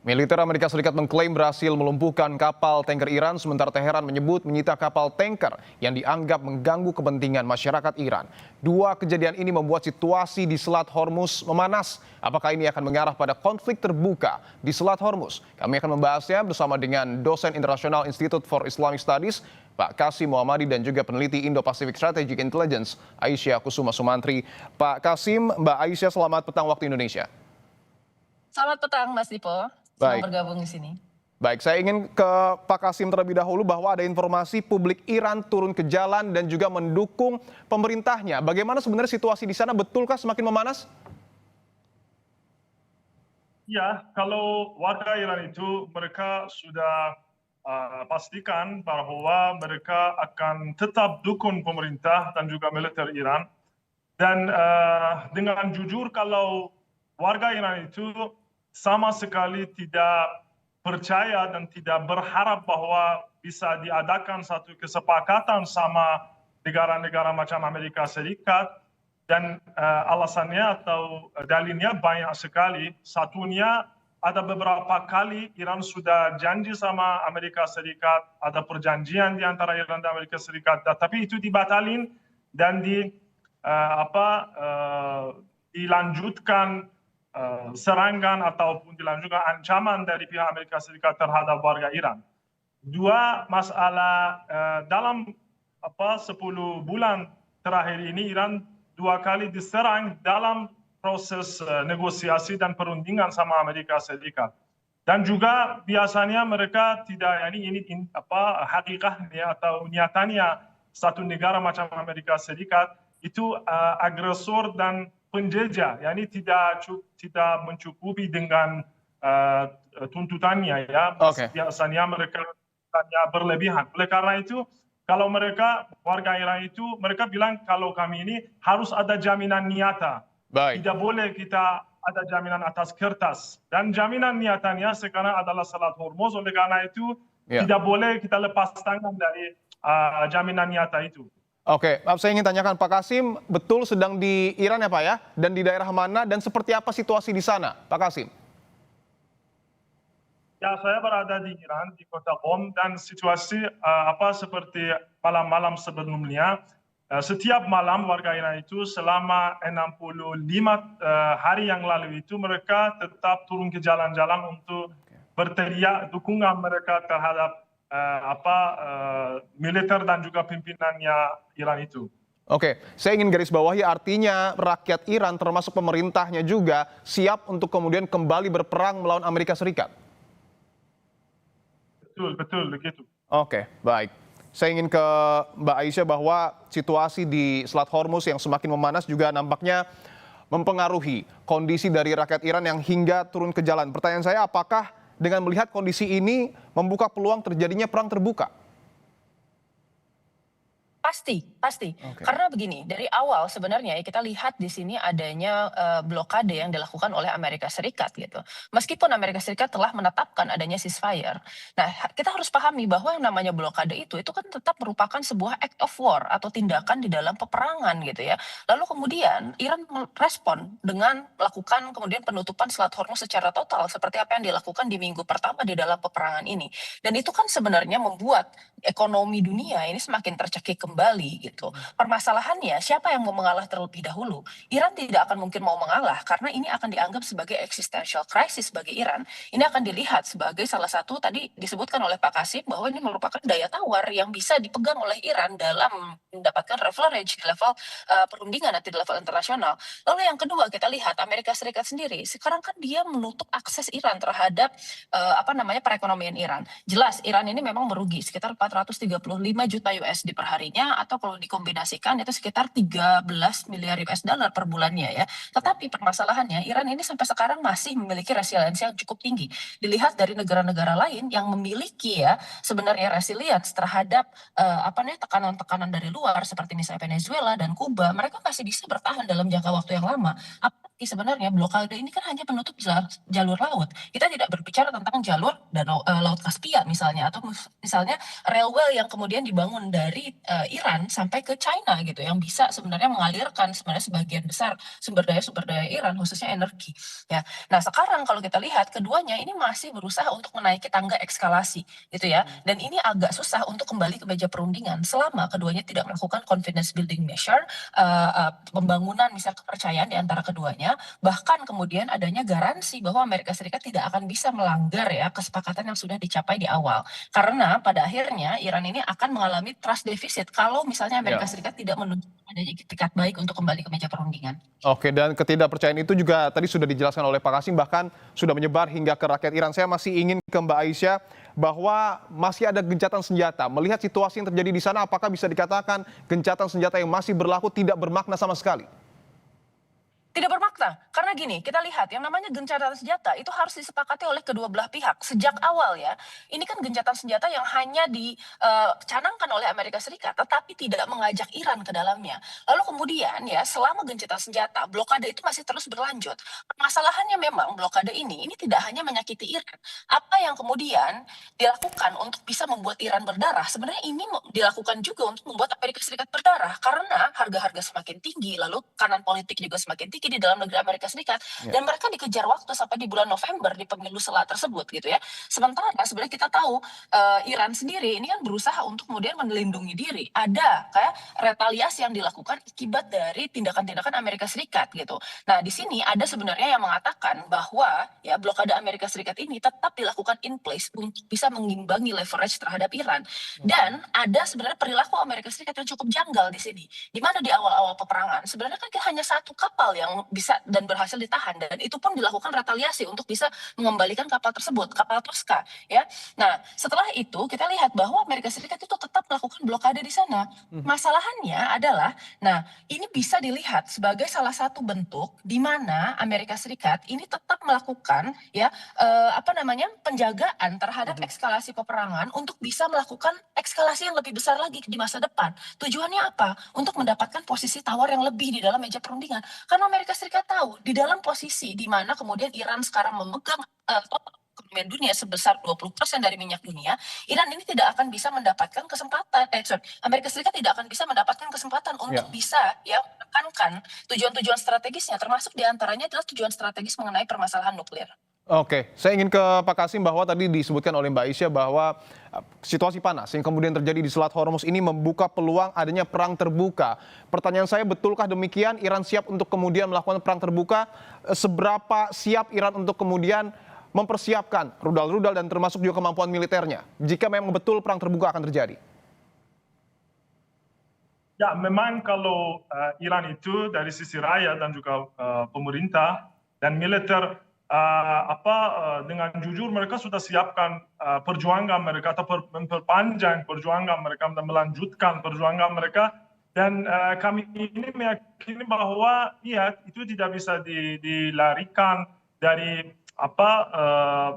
Militer Amerika Serikat mengklaim berhasil melumpuhkan kapal tanker Iran, sementara Teheran menyebut menyita kapal tanker yang dianggap mengganggu kepentingan masyarakat Iran. Dua kejadian ini membuat situasi di Selat Hormuz memanas. Apakah ini akan mengarah pada konflik terbuka di Selat Hormuz? Kami akan membahasnya bersama dengan dosen International Institute for Islamic Studies, Pak Kasim Muhammadi, dan juga peneliti Indo-Pacific Strategic Intelligence, Aisyah Kusuma Sumantri. Pak Kasim, Mbak Aisyah, selamat petang waktu Indonesia. Selamat petang, Mas Dipo. Baik. Senang bergabung di sini. Baik, saya ingin ke Pak Kasim terlebih dahulu bahwa ada informasi publik Iran turun ke jalan dan juga mendukung pemerintahnya. Bagaimana sebenarnya situasi di sana? Betulkah semakin memanas? Ya, kalau warga Iran itu mereka sudah pastikan bahwa mereka akan tetap dukung pemerintah dan juga militer Iran. Dan dengan jujur kalau warga Iran itu sama sekali tidak percaya dan tidak berharap bahwa bisa diadakan satu kesepakatan sama negara-negara macam Amerika Serikat, dan alasannya atau dalilnya banyak sekali. Satunya, ada beberapa kali Iran sudah janji sama Amerika Serikat, ada perjanjian di antara Iran dan Amerika Serikat, tapi itu dibatalin dan dilanjutkan serangan ataupun dilanjutkan ancaman dari pihak Amerika Serikat terhadap warga Iran. Dua masalah dalam 10 bulan terakhir ini Iran dua kali diserang dalam proses negosiasi dan perundingan sama Amerika Serikat. Dan juga biasanya mereka tidak, ini hakikatnya atau nyatanya satu negara macam Amerika Serikat itu agresor dan penjajah, yakni tidak mencukupi dengan tuntutannya, ya. Biasanya mereka berlebihan. Oleh karena itu, kalau mereka warga Iran itu mereka bilang kalau kami ini harus ada jaminan nyata. Baik. Tidak boleh kita ada jaminan atas kertas. Dan jaminan nyatanya sekarang adalah Selat Hormuz. Oleh karena itu tidak boleh kita lepas tangan dari jaminan nyata itu. Oke, saya ingin tanyakan Pak Kasim, betul sedang di Iran ya Pak ya? Dan di daerah mana dan seperti apa situasi di sana, Pak Kasim? Ya, saya berada di Iran, di kota Qom, dan situasi seperti malam-malam sebelumnya. Setiap malam warga Iran itu selama 65 hari yang lalu itu mereka tetap turun ke jalan-jalan untuk berteriak dukungan mereka terhadap militer dan juga pimpinannya Iran itu. Oke, saya ingin garis bawahi artinya rakyat Iran termasuk pemerintahnya juga siap untuk kemudian kembali berperang melawan Amerika Serikat. Betul begitu. Oke, baik. Saya ingin ke Mbak Aisyah bahwa situasi di Selat Hormuz yang semakin memanas juga nampaknya mempengaruhi kondisi dari rakyat Iran yang hingga turun ke jalan. Pertanyaan saya, apakah dengan melihat kondisi ini membuka peluang terjadinya perang terbuka? Pasti. Karena begini, dari awal sebenarnya kita lihat di sini adanya blokade yang dilakukan oleh Amerika Serikat gitu. Meskipun Amerika Serikat telah menetapkan adanya ceasefire. Nah, kita harus pahami bahwa yang namanya blokade itu kan tetap merupakan sebuah act of war atau tindakan di dalam peperangan gitu ya. Lalu kemudian Iran merespon dengan melakukan kemudian penutupan Selat Hormuz secara total seperti apa yang dilakukan di minggu pertama di dalam peperangan ini. Dan itu kan sebenarnya membuat ekonomi dunia ini semakin tercekik kembali gitu. Permasalahannya siapa yang mau mengalah terlebih dahulu? Iran tidak akan mungkin mau mengalah karena ini akan dianggap sebagai existential crisis bagi Iran. Ini akan dilihat sebagai salah satu tadi disebutkan oleh Pak Kasim bahwa ini merupakan daya tawar yang bisa dipegang oleh Iran dalam mendapatkan leverage di level perundingan atau di level internasional. Lalu yang kedua kita lihat Amerika Serikat sendiri sekarang kan dia menutup akses Iran terhadap perekonomian Iran. Jelas Iran ini memang merugi sekitar 435 juta USD per harinya, atau kalau dikombinasikan itu sekitar 13 miliar US dollar per bulannya ya. Tetapi permasalahannya Iran ini sampai sekarang masih memiliki resiliensi yang cukup tinggi. Dilihat dari negara-negara lain yang memiliki ya sebenarnya resilience terhadap tekanan-tekanan dari luar seperti misalnya Venezuela dan Kuba, mereka masih bisa bertahan dalam jangka waktu yang lama. Apalagi sebenarnya blokade ini kan hanya menutup jalur laut. Kita tidak berbicara tentang tentang jalur Laut Kaspia misalnya, atau misalnya railway yang kemudian dibangun dari Iran sampai ke China gitu, yang bisa sebenarnya mengalirkan sebenarnya sebagian besar sumber daya Iran, khususnya energi. Ya, nah sekarang kalau kita lihat keduanya ini masih berusaha untuk menaiki tangga eskalasi gitu ya, dan ini agak susah untuk kembali ke meja perundingan selama keduanya tidak melakukan confidence building measure, pembangunan misal kepercayaan di antara keduanya, bahkan kemudian adanya garansi bahwa Amerika Serikat tidak akan bisa melanggar ya kesepakatan yang sudah dicapai di awal. Karena pada akhirnya Iran ini akan mengalami trust deficit kalau misalnya Amerika Ya. Serikat tidak menunjukkan adanya itikat baik untuk kembali ke meja perundingan. Oke, dan ketidakpercayaan itu juga tadi sudah dijelaskan oleh Pak Kasim, bahkan sudah menyebar hingga ke rakyat Iran. Saya masih ingin ke Mbak Aisyah bahwa masih ada gencatan senjata. Melihat situasi yang terjadi di sana, apakah bisa dikatakan gencatan senjata yang masih berlaku tidak bermakna sama sekali? Tidak bermakna, karena gini, kita lihat yang namanya gencatan senjata itu harus disepakati oleh kedua belah pihak sejak awal ya. Ini kan gencatan senjata yang hanya dicanangkan oleh Amerika Serikat, tetapi tidak mengajak Iran ke dalamnya. Lalu kemudian ya, selama gencatan senjata, blokade itu masih terus berlanjut. Permasalahannya memang blokade ini tidak hanya menyakiti Iran. Apa yang kemudian dilakukan untuk bisa membuat Iran berdarah, sebenarnya ini dilakukan juga untuk membuat Amerika Serikat berdarah, karena harga-harga semakin tinggi, lalu kanan politik juga semakin tinggi di dalam negeri Amerika Serikat, dan mereka dikejar waktu sampai di bulan November di pemilu sela tersebut gitu ya. Sementara sebenarnya kita tahu Iran sendiri ini kan berusaha untuk kemudian melindungi diri. Ada kayak retaliasi yang dilakukan akibat dari tindakan-tindakan Amerika Serikat gitu. Nah, di sini ada sebenarnya yang mengatakan bahwa ya blokade Amerika Serikat ini tetap dilakukan in place untuk bisa mengimbangi leverage terhadap Iran. Dan ada sebenarnya perilaku Amerika Serikat yang cukup janggal di sini. Di mana di awal-awal peperangan sebenarnya kan hanya satu kapal yang bisa dan berhasil ditahan, dan itu pun dilakukan retaliasi untuk bisa mengembalikan kapal tersebut, kapal Tosca ya. Nah, setelah itu kita lihat bahwa Amerika Serikat itu tetap melakukan blokade di sana. Masalahannya adalah, nah ini bisa dilihat sebagai salah satu bentuk di mana Amerika Serikat ini tetap melakukan ya penjagaan terhadap eskalasi peperangan untuk bisa melakukan eskalasi yang lebih besar lagi di masa depan. Tujuannya apa? Untuk mendapatkan posisi tawar yang lebih di dalam meja perundingan. Karena Amerika Serikat tahu di dalam posisi di mana kemudian Iran sekarang memegang total perekonomian dunia sebesar 20% dari minyak dunia, Iran ini tidak akan bisa mendapatkan kesempatan, Amerika Serikat tidak akan bisa mendapatkan kesempatan untuk bisa ya menekankan tujuan-tujuan strategisnya, termasuk diantaranya adalah tujuan strategis mengenai permasalahan nuklir. Oke, saya ingin ke Pak Kasim bahwa tadi disebutkan oleh Mbak Aisyah bahwa situasi panas yang kemudian terjadi di Selat Hormuz ini membuka peluang adanya perang terbuka. Pertanyaan saya, betulkah demikian? Iran siap untuk kemudian melakukan perang terbuka? Seberapa siap Iran untuk kemudian mempersiapkan rudal-rudal dan termasuk juga kemampuan militernya jika memang betul perang terbuka akan terjadi? Ya, memang kalau Iran itu dari sisi rakyat dan juga pemerintah dan militer dengan jujur mereka sudah siapkan perjuangan mereka atau memperpanjang perjuangan mereka dan melanjutkan perjuangan mereka, dan kami ini meyakini bahwa ya itu tidak bisa dilarikan dari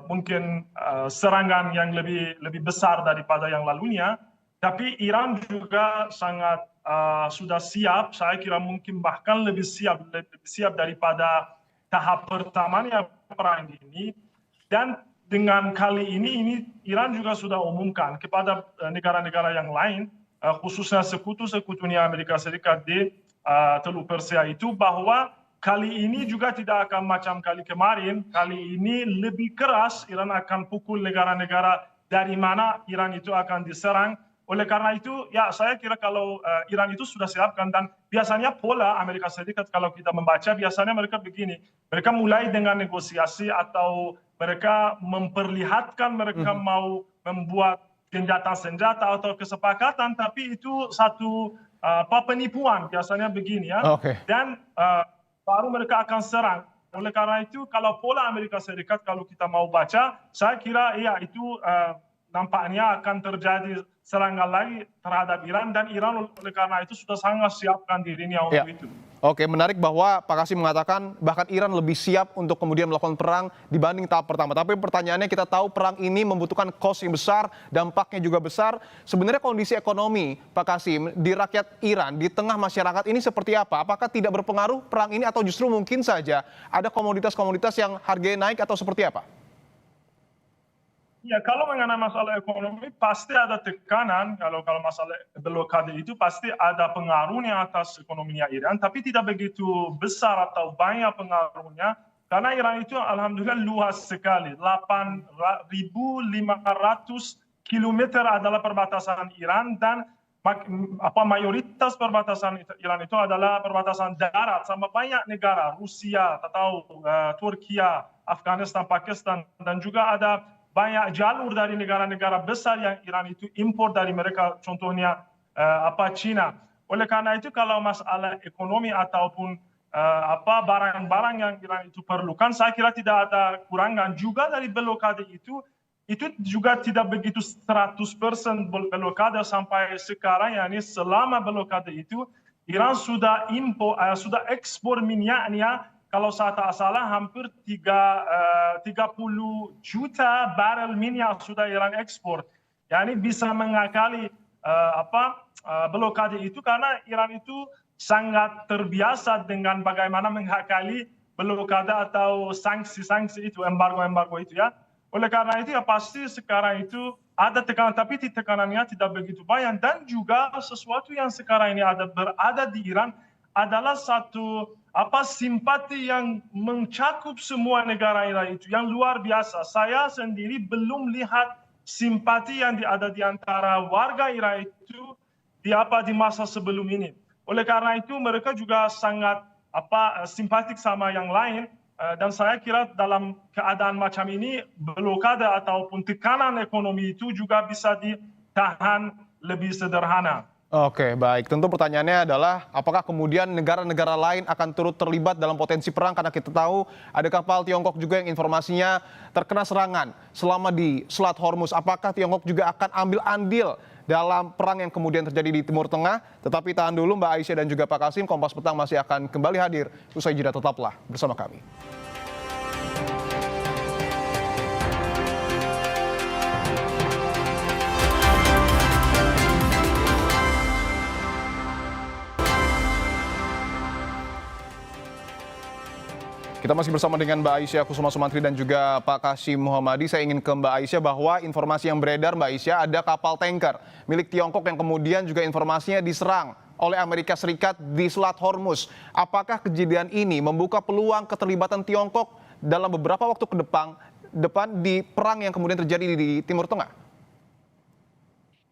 mungkin serangan yang lebih besar daripada yang lalunya. Tapi Iran juga sangat sudah siap, saya kira mungkin bahkan lebih siap daripada tahap pertamanya perang ini. Dan dengan kali ini Iran juga sudah umumkan kepada negara-negara yang lain, khususnya sekutu-sekutunya Amerika Serikat di Teluk Persia itu, bahwa kali ini juga tidak akan macam kali kemarin. Kali ini lebih keras, Iran akan pukul negara-negara dari mana Iran itu akan diserang. Oleh karena itu, ya saya kira kalau Iran itu sudah siapkan, dan biasanya pola Amerika Serikat kalau kita membaca, biasanya mereka begini, mereka mulai dengan negosiasi atau mereka memperlihatkan mereka mau membuat senjata atau kesepakatan, tapi itu satu penipuan, biasanya begini ya. Dan baru mereka akan serang. Oleh karena itu, kalau pola Amerika Serikat kalau kita mau baca, saya kira ya itu nampaknya akan terjadi serangan lagi terhadap Iran, dan Iran oleh karena itu sudah sangat siapkan dirinya untuk itu. Oke, menarik bahwa Pak Kasim mengatakan bahkan Iran lebih siap untuk kemudian melakukan perang dibanding tahap pertama. Tapi pertanyaannya, kita tahu perang ini membutuhkan cost yang besar, dampaknya juga besar. Sebenarnya kondisi ekonomi, Pak Kasim, di rakyat Iran, di tengah masyarakat ini seperti apa? Apakah tidak berpengaruh perang ini, atau justru mungkin saja ada komoditas-komoditas yang harganya naik, atau seperti apa? Ya, kalau mengenai masalah ekonomi pasti ada tekanan. Kalau masalah blokade itu pasti ada pengaruhnya atas ekonominya Iran, tapi tidak begitu besar atau banyak pengaruhnya karena Iran itu alhamdulillah luas sekali. 8.500 kilometer adalah perbatasan Iran dan mayoritas perbatasan Iran itu adalah perbatasan darat sama banyak negara, Rusia, atau Turkiya, Afghanistan, Pakistan, dan juga ada banyak jalur dari negara-negara besar yang Iran itu impor dari mereka, contohnya Cina. Oleh karena itu kalau masalah ekonomi ataupun barang-barang yang Iran itu perlukan, saya kira tidak ada kurangan. Juga dari blokade itu juga tidak begitu 100% blokade sampai sekarang. Yani selama blokade itu Iran sudah ekspor minyaknya, kalau saya tak salah hampir 30 juta barel minyak sudah Iran ekspor. Yani bisa mengakali blokade itu karena Iran itu sangat terbiasa dengan bagaimana mengakali blokade atau sanksi-sanksi itu, embargo itu ya. Oleh karena itu ya pasti sekarang itu ada tekanan, tapi tekanannya tidak begitu banyak. Dan juga sesuatu yang sekarang ini berada di Iran adalah satu simpati yang mencakup semua negara Iran itu yang luar biasa. Saya sendiri belum lihat simpati yang ada di antara warga Iran itu di masa sebelum ini. Oleh karena itu mereka juga sangat simpatik sama yang lain. Dan saya kira dalam keadaan macam ini blokade ataupun tekanan ekonomi itu juga bisa ditahan lebih sederhana. Oke, baik. Tentu pertanyaannya adalah apakah kemudian negara-negara lain akan turut terlibat dalam potensi perang, karena kita tahu ada kapal Tiongkok juga yang informasinya terkena serangan selama di Selat Hormuz. Apakah Tiongkok juga akan ambil andil dalam perang yang kemudian terjadi di Timur Tengah? Tetapi tahan dulu Mbak Aisyah dan juga Pak Kasim, Kompas Petang masih akan kembali hadir. Usai jeda, tetaplah bersama kami. Kita masih bersama dengan Mbak Aisyah Kusuma Sumantri dan juga Pak Kasim Muhammadi. Saya ingin ke Mbak Aisyah bahwa informasi yang beredar, Mbak Aisyah, ada kapal tanker milik Tiongkok yang kemudian juga informasinya diserang oleh Amerika Serikat di Selat Hormuz. Apakah kejadian ini membuka peluang keterlibatan Tiongkok dalam beberapa waktu ke depan di perang yang kemudian terjadi di Timur Tengah?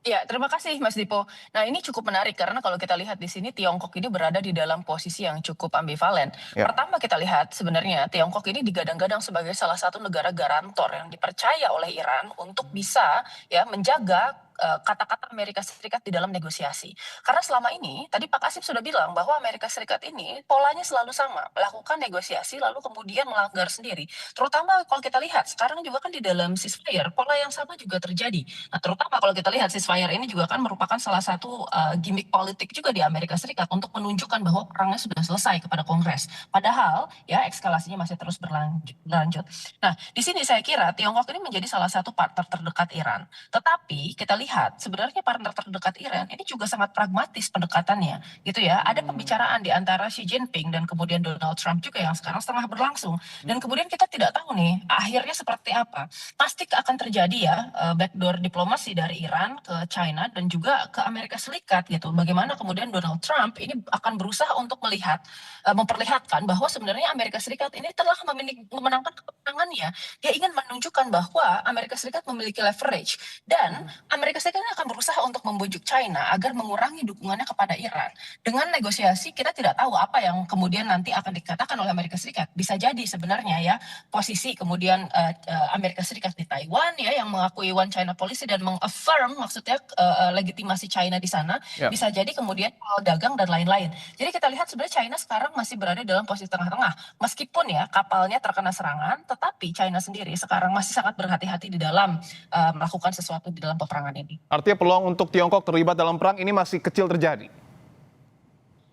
Ya, terima kasih Mas Dipo. Nah, ini cukup menarik karena kalau kita lihat di sini Tiongkok ini berada di dalam posisi yang cukup ambivalen. Ya. Pertama kita lihat sebenarnya Tiongkok ini digadang-gadang sebagai salah satu negara garantor yang dipercaya oleh Iran untuk bisa ya menjaga kata-kata Amerika Serikat di dalam negosiasi. Karena selama ini, tadi Pak Kasim sudah bilang bahwa Amerika Serikat ini polanya selalu sama, melakukan negosiasi lalu kemudian melanggar sendiri. Terutama kalau kita lihat, sekarang juga kan di dalam ceasefire, pola yang sama juga terjadi. Nah, terutama kalau kita lihat ceasefire ini juga kan merupakan salah satu gimmick politik juga di Amerika Serikat untuk menunjukkan bahwa perangnya sudah selesai kepada Kongres. Padahal, ya eskalasinya masih terus berlanjut. Nah, di sini saya kira Tiongkok ini menjadi salah satu partner terdekat Iran. Tetapi kita lihat sebenarnya partner terdekat Iran ini juga sangat pragmatis pendekatannya, gitu ya. Ada pembicaraan di antara Xi Jinping dan kemudian Donald Trump juga yang sekarang setengah berlangsung. Dan kemudian kita tidak tahu nih akhirnya seperti apa. Pasti akan terjadi ya backdoor diplomasi dari Iran ke China dan juga ke Amerika Serikat gitu. Bagaimana kemudian Donald Trump ini akan berusaha untuk memperlihatkan bahwa sebenarnya Amerika Serikat ini telah memenangkan kemenangannya. Dia ingin menunjukkan bahwa Amerika Serikat memiliki leverage dan Amerika Serikat akan berusaha untuk membujuk China agar mengurangi dukungannya kepada Iran. Dengan negosiasi kita tidak tahu apa yang kemudian nanti akan dikatakan oleh Amerika Serikat. Bisa jadi sebenarnya ya posisi kemudian Amerika Serikat di Taiwan ya yang mengakui One China Policy dan mengaffirm maksudnya legitimasi China di sana. Ya. Bisa jadi kemudian dagang dan lain-lain. Jadi kita lihat sebenarnya China sekarang masih berada dalam posisi tengah-tengah. Meskipun ya kapalnya terkena serangan, tetapi China sendiri sekarang masih sangat berhati-hati di dalam melakukan sesuatu di dalam peperangan ini. Artinya peluang untuk Tiongkok terlibat dalam perang ini masih kecil terjadi?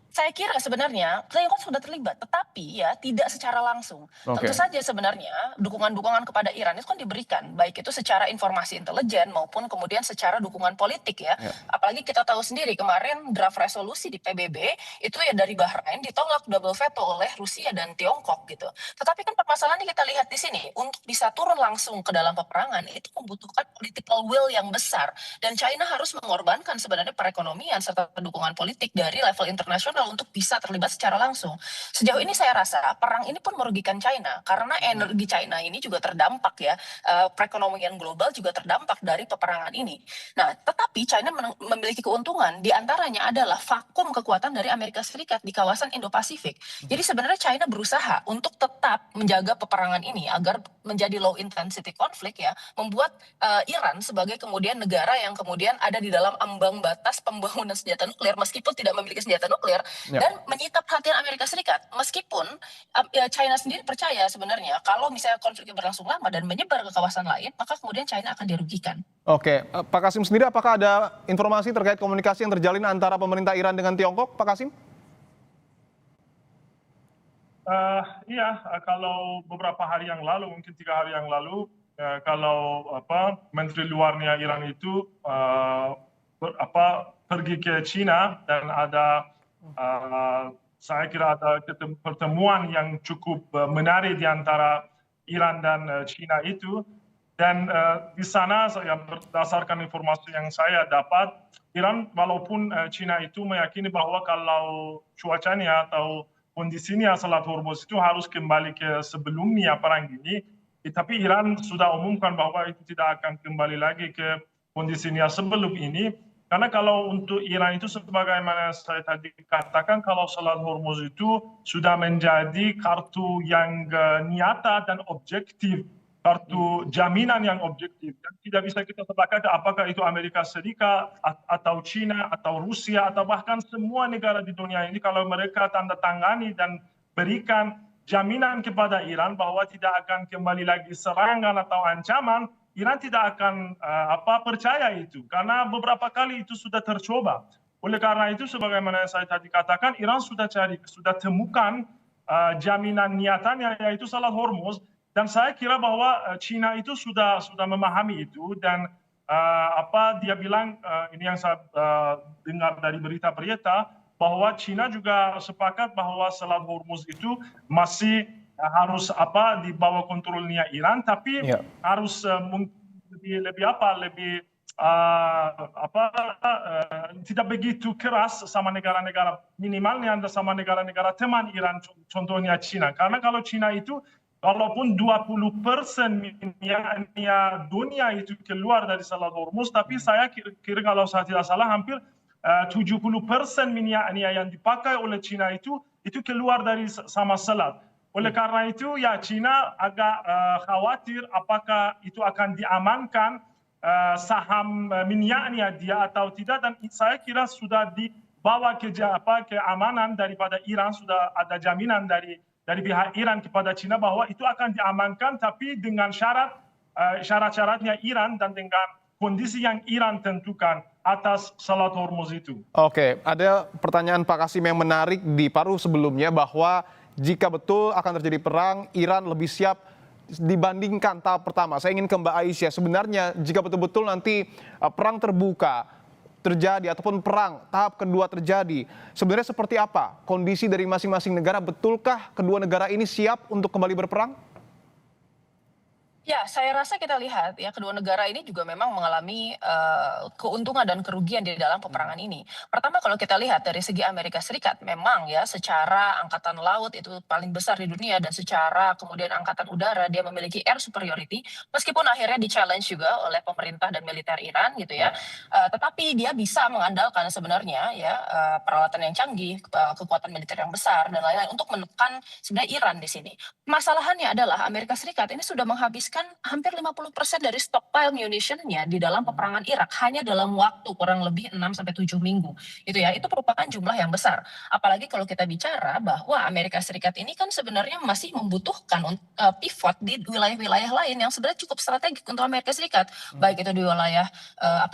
Saya kira sebenarnya Tiongkok sudah terlibat, tetapi ya tidak secara langsung. Tentu Oke. saja sebenarnya dukungan-dukungan kepada Iran itu kan diberikan, baik itu secara informasi intelijen maupun kemudian secara dukungan politik ya. Ya. Apalagi kita tahu sendiri kemarin draft resolusi di PBB itu ya dari Bahrain ditolak double veto oleh Rusia dan Tiongkok gitu. Tetapi kan permasalahannya kita lihat di sini, untuk bisa turun langsung ke dalam peperangan itu membutuhkan political will yang besar. Dan China harus mengorbankan sebenarnya perekonomian serta dukungan politik dari level internasional untuk bisa terlibat secara langsung. Sejauh ini saya rasa perang ini pun merugikan China karena energi China ini juga terdampak ya, perekonomian global juga terdampak dari peperangan ini. Nah, tetapi China memiliki keuntungan, di antaranya adalah vakum kekuatan dari Amerika Serikat di kawasan Indo-Pasifik. Jadi sebenarnya China berusaha untuk tetap menjaga peperangan ini agar menjadi low intensity konflik ya, membuat Iran sebagai kemudian negara yang kemudian ada di dalam ambang batas pembangunan senjata nuklir meskipun tidak memiliki senjata nuklir Ya. dan menyita perhatian Amerika Serikat. Meskipun China sendiri percaya sebenarnya kalau misalnya konfliknya berlangsung lama dan menyebar ke kawasan lain, maka kemudian China akan dirugikan. Oke, Pak Kasim sendiri apakah ada informasi terkait komunikasi yang terjalin antara pemerintah Iran dengan Tiongkok, Pak Kasim? Iya, kalau beberapa hari yang lalu, mungkin 3 hari yang lalu, kalau Menteri Luarnya Iran itu pergi ke China dan ada saya kira ada pertemuan yang cukup menarik di antara Iran dan China itu. Dan di sana berdasarkan informasi yang saya dapat, Iran walaupun China itu meyakini bahwa kalau cuacanya atau kondisinya Selat Hormuz itu harus kembali ke sebelumnya perang ini, tapi Iran sudah umumkan bahwa itu tidak akan kembali lagi ke kondisinya sebelum ini. Karena kalau untuk Iran itu sebagaimana saya tadi katakan, kalau Selat Hormuz itu sudah menjadi kartu yang nyata dan objektif, kartu jaminan yang objektif, dan tidak bisa kita tebak apakah itu Amerika Serikat atau China atau Rusia atau bahkan semua negara di dunia ini, kalau mereka tanda tangani dan berikan jaminan kepada Iran bahwa tidak akan kembali lagi serangan atau ancaman, Iran tidak akan percaya itu, karena beberapa kali itu sudah tercoba. Oleh karena itu, sebagaimana saya tadi katakan, Iran sudah temukan jaminan niatannya, yaitu Selat Hormuz. Dan saya kira bahwa China itu sudah memahami itu, dan dia bilang, ini yang saya dengar dari berita-berita, bahwa China juga sepakat bahwa Selat Hormuz itu masih harus di bawah kontrolnya Iran, tapi harus lebih tidak begitu keras sama negara-negara, minimalnya sama negara-negara teman Iran, contohnya China. Karena kalau China itu, walaupun 20% minyak dunia itu keluar dari Selat Hormuz, tapi saya kira kalau saya tidak salah hampir 70% minyak yang dipakai oleh China itu keluar dari sama selat. Oleh karena itu ya China agak khawatir apakah itu akan diamankan saham minyaknya dia atau tidak, dan saya kira sudah dibawa ke keamanan daripada Iran, sudah ada jaminan dari pihak Iran kepada China bahwa itu akan diamankan, tapi dengan syarat-syaratnya Iran dan dengan kondisi yang Iran tentukan atas Selat Hormuz itu. Oke, ada pertanyaan Pak Kasim yang menarik di paruh sebelumnya, bahwa jika betul akan terjadi perang, Iran lebih siap dibandingkan tahap pertama. Saya ingin ke Mbak Aisyah, sebenarnya jika betul-betul nanti perang terbuka terjadi ataupun perang tahap kedua terjadi, sebenarnya seperti apa kondisi dari masing-masing negara? Betulkah kedua negara ini siap untuk kembali berperang? Ya, saya rasa kita lihat ya kedua negara ini juga memang mengalami keuntungan dan kerugian di dalam peperangan ini. Pertama kalau kita lihat dari segi Amerika Serikat, memang ya secara angkatan laut itu paling besar di dunia, dan secara kemudian angkatan udara dia memiliki air superiority, meskipun akhirnya di-challenge juga oleh pemerintah dan militer Iran gitu ya. Tetapi dia bisa mengandalkan sebenarnya ya peralatan yang canggih, kekuatan militer yang besar dan lain-lain untuk menekan sebenarnya Iran di sini. Masalahannya adalah Amerika Serikat ini sudah menghabiskan menghabiskan hampir 50% dari stockpile munitionnya di dalam peperangan Irak hanya dalam waktu kurang lebih 6 sampai 7 minggu. Itu ya, itu merupakan jumlah yang besar. Apalagi kalau kita bicara bahwa Amerika Serikat ini kan sebenarnya masih membutuhkan pivot di wilayah-wilayah lain yang sebenarnya cukup strategik untuk Amerika Serikat, baik itu di wilayah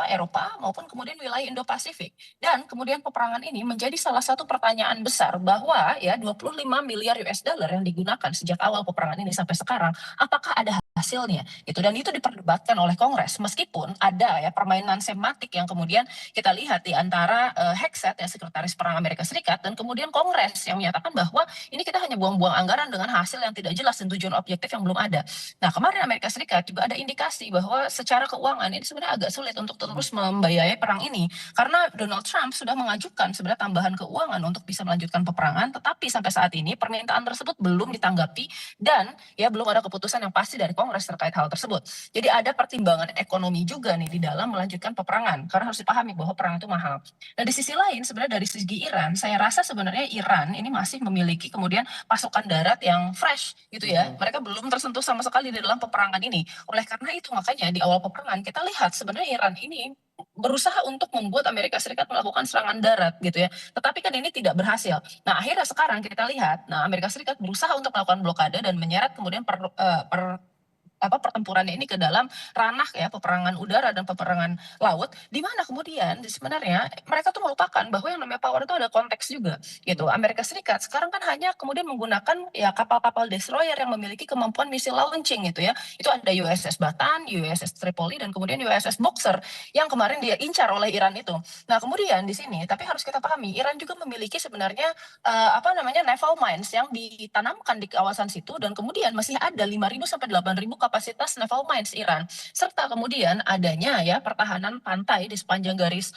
Eropa maupun kemudian wilayah Indo-Pasifik. Dan kemudian peperangan ini menjadi salah satu pertanyaan besar bahwa ya 25 miliar US dollar yang digunakan sejak awal peperangan ini sampai sekarang, apakah ada hasilnya gitu, dan itu diperdebatkan oleh Kongres meskipun ada ya permainan sematik yang kemudian kita lihat di antara Hegseth ya sekretaris perang Amerika Serikat dan kemudian Kongres yang menyatakan bahwa ini kita hanya buang-buang anggaran dengan hasil yang tidak jelas dan tujuan objektif yang belum ada. Nah, kemarin Amerika Serikat juga ada indikasi bahwa secara keuangan ini sebenarnya agak sulit untuk terus membiayai perang ini karena Donald Trump sudah mengajukan sebenarnya tambahan keuangan untuk bisa melanjutkan peperangan, tetapi sampai saat ini permintaan tersebut belum ditanggapi dan ya belum ada keputusan yang pasti dari Kongres terkait hal tersebut. Jadi ada pertimbangan ekonomi juga nih di dalam melanjutkan peperangan karena harus dipahami bahwa perang itu mahal. Nah, di sisi lain sebenarnya dari segi Iran, saya rasa sebenarnya Iran ini masih memiliki kemudian pasukan darat yang fresh gitu ya. Mereka belum tersentuh sama sekali di dalam peperangan ini. Oleh karena itu makanya di awal peperangan kita lihat sebenarnya Iran ini berusaha untuk membuat Amerika Serikat melakukan serangan darat gitu ya. Tetapi kan ini tidak berhasil. Nah, akhirnya sekarang kita lihat, nah Amerika Serikat berusaha untuk melakukan blokade dan menyeret kemudian pertempurannya ini ke dalam ranah ya peperangan udara dan peperangan laut, di mana kemudian sebenarnya mereka tuh melupakan bahwa yang namanya power itu ada konteks juga gitu. Amerika Serikat sekarang kan hanya kemudian menggunakan ya kapal-kapal destroyer yang memiliki kemampuan missile launching gitu ya. Itu ada USS Bataan, USS Tripoli dan kemudian USS Boxer yang kemarin dia incar oleh Iran itu. Nah, kemudian di sini tapi harus kita pahami Iran juga memiliki sebenarnya naval mines yang ditanamkan di kawasan situ dan kemudian masih ada 5.000 sampai 8.000 kapasitas naval mines Iran serta kemudian adanya ya pertahanan pantai di sepanjang garis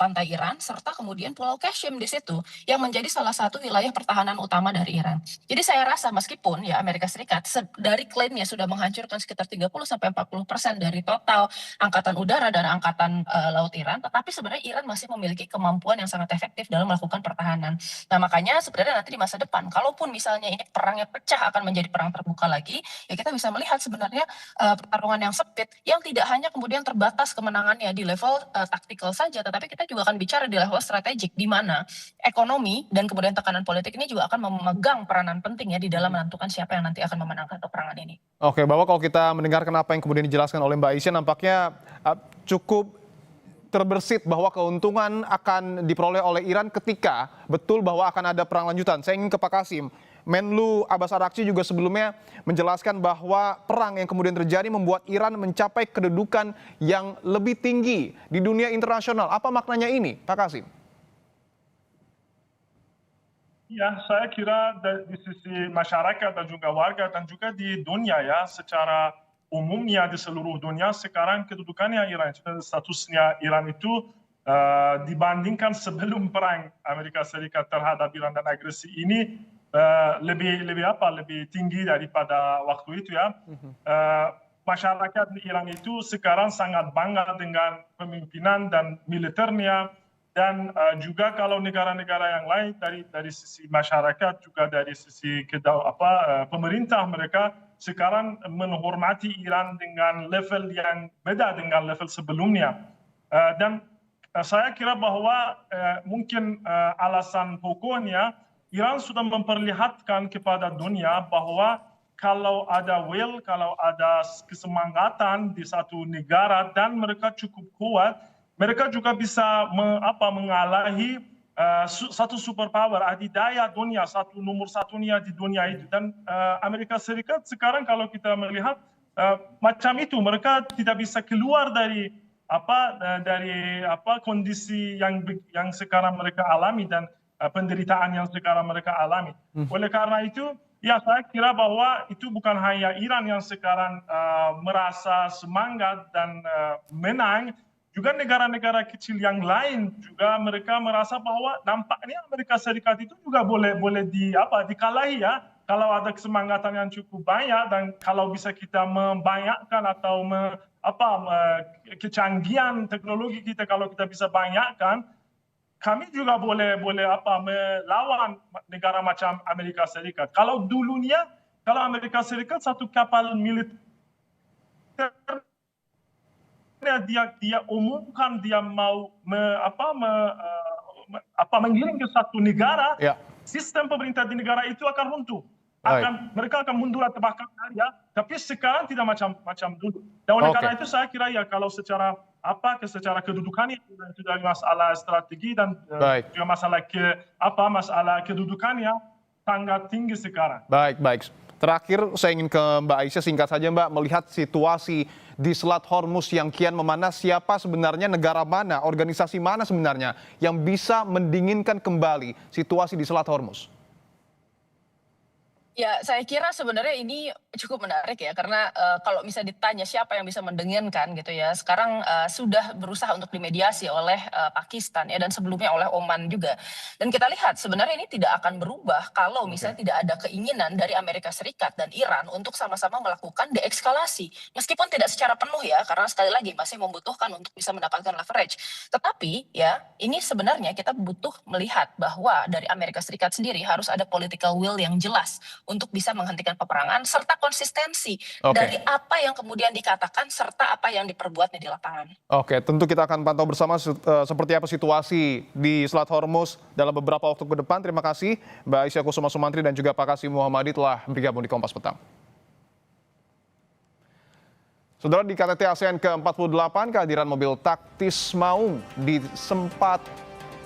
pantai Iran serta kemudian Pulau Qasem di situ yang menjadi salah satu wilayah pertahanan utama dari Iran. Jadi saya rasa meskipun ya Amerika Serikat dari klaimnya sudah menghancurkan sekitar 30 sampai 40% dari total angkatan udara dan angkatan laut Iran, tetapi sebenarnya Iran masih memiliki kemampuan yang sangat efektif dalam melakukan pertahanan. Nah, makanya sebenarnya nanti di masa depan kalaupun misalnya ini perangnya pecah akan menjadi perang terbuka lagi, ya kita bisa melihat sebenarnya pertarungan yang sempit yang tidak hanya kemudian terbatas kemenangannya di level taktikal saja, tetapi kita juga akan bicara di level strategik di mana ekonomi dan kemudian tekanan politik ini juga akan memegang peranan penting ya di dalam menentukan siapa yang nanti akan memenangkan peperangan ini. Oke, bahwa kalau kita mendengarkan apa yang kemudian dijelaskan oleh Mbak Isya nampaknya cukup terbersit bahwa keuntungan akan diperoleh oleh Iran ketika betul bahwa akan ada perang lanjutan. Saya ingin ke Pak Kasim. Menlu Abbas Araghchi juga sebelumnya menjelaskan bahwa perang yang kemudian terjadi membuat Iran mencapai kedudukan yang lebih tinggi di dunia internasional. Apa maknanya ini, Pak Kasim? Ya, saya kira di sisi masyarakat dan juga warga dan juga di dunia ya, secara umumnya di seluruh dunia sekarang kedudukannya Iran, statusnya Iran itu dibandingkan sebelum perang Amerika Serikat terhadap Iran dan agresi ini lebih tinggi daripada waktu itu ya. Masyarakat di Iran itu sekarang sangat bangga dengan pemimpinan dan militernya. Dan juga kalau negara-negara yang lain dari sisi masyarakat juga dari sisi pemerintah mereka sekarang menghormati Iran dengan level yang beda dengan level sebelumnya. Dan saya kira bahwa mungkin alasan pokoknya Iran sudah memperlihatkan kepada dunia bahwa kalau ada will, kalau ada kesemangatan di satu negara dan mereka cukup kuat, mereka juga bisa mengalahi satu superpower, adidaya dunia, nomor satunya di dunia itu. Dan Amerika Serikat sekarang kalau kita melihat macam itu, mereka tidak bisa keluar dari kondisi yang sekarang mereka alami dan penderitaan yang sekarang mereka alami. Oleh karena itu, ya saya kira bahwa itu bukan hanya Iran yang sekarang merasa semangat dan menang, juga negara-negara kecil yang lain juga mereka merasa bahwa nampaknya Amerika Serikat itu juga boleh dikalahi ya kalau ada kesemangatan yang cukup banyak dan kalau bisa kita membanyakkan atau kecanggihan teknologi kita kalau kita bisa banyakkan, kami juga boleh melawan negara macam Amerika Serikat. Kalau dulunya kalau Amerika Serikat satu kapal militer dia umumkan dia mau menggiring ke satu negara, Ya. sistem pemerintah di negara itu akan runtuh. Baik. Mereka akan mundur atau bahkan kaya, tapi sekarang tidak macam dulu. Dan oleh karena itu saya kira ya kalau secara kedudukannya itu dari masalah strategi dan Baik. juga masalah kedudukannya sangat tinggi sekarang. Baik. Terakhir saya ingin ke Mbak Aisyah, singkat saja Mbak, melihat situasi di Selat Hormuz yang kian memanas, siapa sebenarnya, negara mana, organisasi mana sebenarnya yang bisa mendinginkan kembali situasi di Selat Hormuz? Ya, saya kira sebenarnya ini cukup menarik ya, karena kalau bisa ditanya siapa yang bisa mendinginkan gitu ya, sekarang sudah berusaha untuk dimediasi oleh Pakistan ya, dan sebelumnya oleh Oman juga. Dan kita lihat sebenarnya ini tidak akan berubah kalau misalnya tidak ada keinginan dari Amerika Serikat dan Iran untuk sama-sama melakukan deeskalasi. Meskipun tidak secara penuh ya, karena sekali lagi masih membutuhkan untuk bisa mendapatkan leverage. Tetapi ya, ini sebenarnya kita butuh melihat bahwa dari Amerika Serikat sendiri harus ada political will yang jelas untuk bisa menghentikan peperangan serta konsistensi dari apa yang kemudian dikatakan serta apa yang diperbuatnya di lapangan. Oke, tentu kita akan pantau bersama seperti apa situasi di Selat Hormuz dalam beberapa waktu ke depan. Terima kasih Mbak Aisyah Kusuma Sumantri dan juga Pak Kasim Muhammadi telah bergabung di Kompas Petang. Saudara, di KTT ASEAN ke-48, kehadiran mobil taktis Maung sempat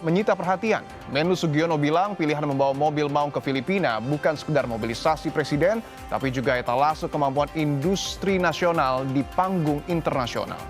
menyita perhatian. Menlu Sugiono bilang pilihan membawa mobil Maung ke Filipina bukan sekedar mobilisasi presiden, tapi juga etalase kemampuan industri nasional di panggung internasional.